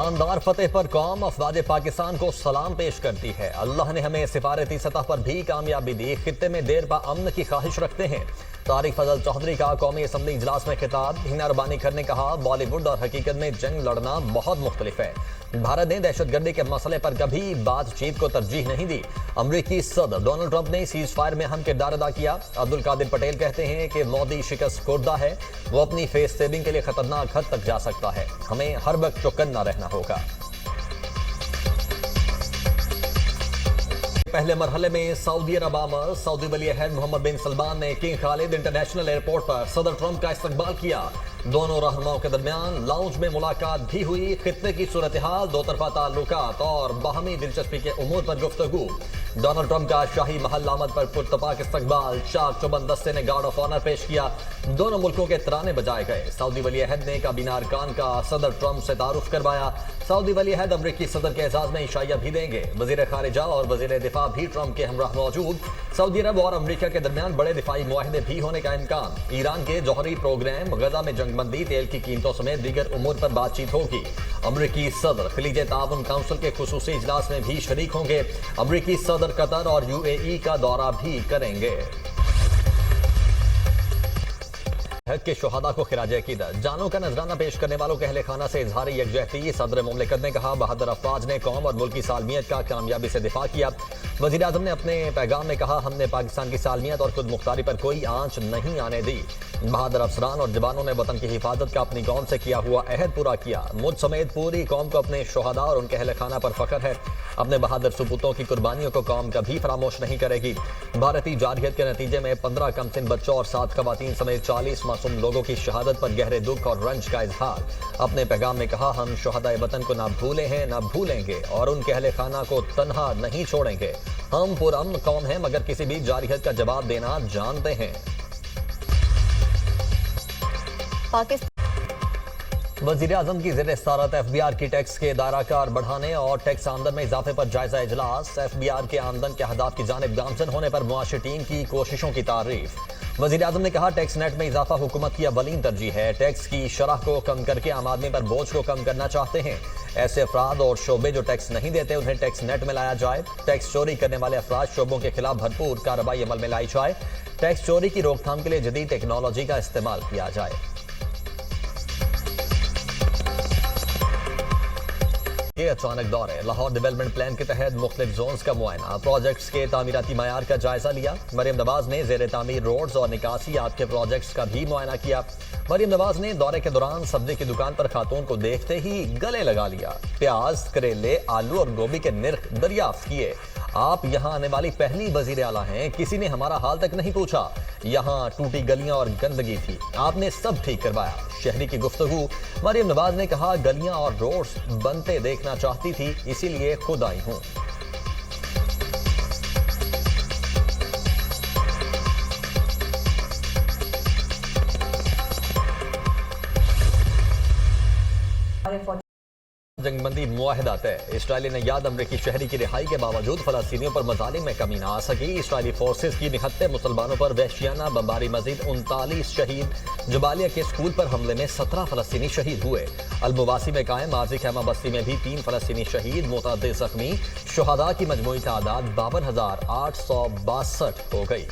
شاندار فتح پر قوم افواج پاکستان کو سلام پیش کرتی ہے۔ اللہ نے ہمیں سفارتی سطح پر بھی کامیابی دی، خطے میں دیر پا امن کی خواہش رکھتے ہیں۔ طارق فضل چودھری کا قومی اسمبلی اجلاس میں خطاب، ہینا ربانی کر نے کہا بالی ووڈ اور حقیقت میں جنگ لڑنا بہت مختلف ہے۔ بھارت نے دہشت گردی کے مسئلے پر کبھی بات چیت کو ترجیح نہیں دی۔ امریکی صدر ڈونلڈ ٹرمپ نے سیز فائر میں اہم کردار ادا کیا۔ عبدالقادر پٹیل کہتے ہیں کہ مودی شکست خوردہ ہے، وہ اپنی فیس سیونگ کے لیے خطرناک حد تک جا سکتا ہے، ہمیں ہر وقت چوکنا رہنا ہوگا۔ پہلے مرحلے میں سعودی عرب آمر سعودی ولی عہد محمد بن سلمان نے کنگ خالد انٹرنیشنل ایئرپورٹ پر صدر ٹرمپ کا استقبال کیا۔ دونوں رہنماؤں کے درمیان لاؤنج میں ملاقات بھی ہوئی۔ خطے کی صورتحال، دو طرفہ تعلقات اور باہمی دلچسپی کے امور پر گفتگو۔ ڈونلڈ ٹرمپ کا شاہی محل آمد پر پرتپاک استقبال، چاق چوبند دستے نے گارڈ آف آنر پیش کیا۔ دونوں ملکوں کے ترانے بجائے گئے۔ سعودی ولی عہد نے کابینہ ارکان کا صدر ٹرمپ سے تعارف کروایا۔ سعودی ولی عہد امریکی صدر کے اعزاز میں عشائیہ بھی دیں گے۔ وزیر خارجہ اور وزیر دفاع بھی ٹرمپ کے ہمراہ موجود۔ سعودی عرب اور امریکہ کے درمیان بڑے دفاعی معاہدے بھی ہونے کا امکان۔ ایران کے جوہری پروگرام، غزہ میں جنگ بندی، تیل کی قیمتوں سمیت دیگر امور پر بات چیت ہوگی۔ امریکی صدر خلیج تعاون کونسل کے خصوصی اجلاس میں بھی شریک ہوں گے۔ امریکی صدر قطر اور UAE کا دورہ بھی کریں گے۔ حق کے شہداء کو خراج عقیدت، جانوں کا نذرانہ پیش کرنے والوں کے اہل خانہ سے اظہار یکجہتی۔ صدر مملکت نے کہا بہادر افواج نے قوم اور ملک کی سالمیت کا کامیابی سے دفاع کیا۔ وزیر اعظم نے اپنے پیغام میں کہا ہم نے پاکستان کی سالمیت اور خود مختاری پر کوئی آنچ نہیں آنے دی۔ بہادر افسران اور جوانوں نے وطن کی حفاظت کا اپنی قوم سے کیا ہوا عہد پورا کیا۔ مجھ سمیت پوری قوم کو اپنے شہداء اور ان کے اہل خانہ پر فخر ہے۔ اپنے بہادر سپوتوں کی قربانیوں کو قوم کبھی فراموش نہیں کرے گی۔ بھارتی جارحیت کے نتیجے میں 15 کم سن بچوں اور 7 خواتین سمیت 40 معصوم لوگوں کی شہادت پر گہرے دکھ اور رنج کا اظہار۔ اپنے پیغام میں کہا ہم شہدائے وطن کو نہ بھولے ہیں نہ بھولیں گے اور ان کے اہل خانہ کو تنہا نہیں چھوڑیں گے۔ ہم پرامن قوم ہیں مگر کسی بھی جارحیت کا جواب دینا جانتے ہیں۔ وزیر اعظم کی زیر صدارت FBR کی ٹیکس کے دائرہ کار بڑھانے اور ٹیکس آمدن میں اضافے پر جائزہ اجلاس۔ FBR کے آمدن کے اہداف کی جانب گامزن ہونے پر معاشی ٹیم کی کوششوں کی تعریف۔ وزیر اعظم نے کہا ٹیکس نیٹ میں اضافہ حکومت کی اولین ترجیح ہے۔ ٹیکس کی شرح کو کم کر کے عام آدمی پر بوجھ کو کم کرنا چاہتے ہیں۔ ایسے افراد اور شعبے جو ٹیکس نہیں دیتے انہیں ٹیکس نیٹ میں لایا جائے۔ ٹیکس چوری کرنے والے افراد شعبوں کے خلاف بھرپور کارروائی عمل میں لائی جائے۔ ٹیکس چوری کی روک تھام کے لیے جدید ٹیکنالوجی کا استعمال کیا جائے۔ یہ اچانک دورے، لاہور ڈیولپمنٹ پلان کے تحت مختلف زونز کا معائنہ، پروجیکٹس کے تعمیراتی معیار کا جائزہ لیا۔ مریم نواز نے زیر تعمیر روڈز اور نکاسیات کے پروجیکٹس کا بھی معائنہ کیا۔ مریم نواز نے دورے کے دوران سبزی کی دکان پر خاتون کو دیکھتے ہی گلے لگا لیا۔ پیاز، کریلے، آلو اور گوبھی کے نرخ دریافت کیے۔ آپ یہاں آنے والی پہلی وزیر اعلیٰ ہیں، کسی نے ہمارا حال تک نہیں پوچھا۔ یہاں ٹوٹی گلیاں اور گندگی تھی، آپ نے سب ٹھیک کروایا۔ شہری کی گفتگو، مریم نواز نے کہا گلیاں اور روڈز بنتے دیکھنا چاہتی تھی، اسی لیے خود آئی ہوں۔ جنگ بندی معاہدہ طے، اسرائیلی نیاد امریکی شہری کی رہائی کے باوجود فلسطینیوں پر مظالم میں کمی نہ آ سکی۔ اسرائیلی فورسز کی نہتے مسلمانوں پر وحشیانہ بمباری، مزید 39 شہید۔ جبالیہ کے اسکول پر حملے میں 17 فلسطینی شہید ہوئے۔ المواسی میں قائم عارضی خیمہ بستی میں بھی 3 فلسطینی شہید، متعدد زخمی۔ شہداء کی مجموعی تعداد 52,862 ہو گئی۔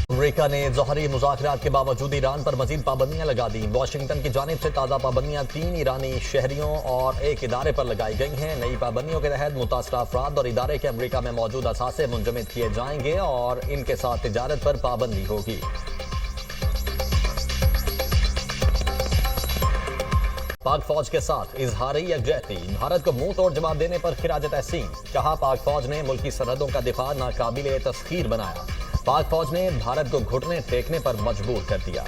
امریکہ نے جوہری مذاکرات کے باوجود ایران پر مزید پابندیاں لگا دی۔ واشنگٹن کی جانب سے تازہ پابندیاں 3 ایرانی شہریوں اور ایک ادارے پر لگائی گئی ہیں۔ نئی پابندیوں کے تحت متاثرہ افراد اور ادارے کے امریکہ میں موجود اثاثے منجمد کیے جائیں گے اور ان کے ساتھ تجارت پر پابندی ہوگی۔ پاک فوج کے ساتھ اظہار یکجہتی، بھارت کو منہ توڑ جواب دینے پر خراج تحسین۔ کہا پاک فوج نے ملکی سرحدوں کا دفاع ناقابل تسخیر بنایا۔ پاک فوج نے بھارت کو گھٹنے ٹیکنے پر مجبور کر دیا۔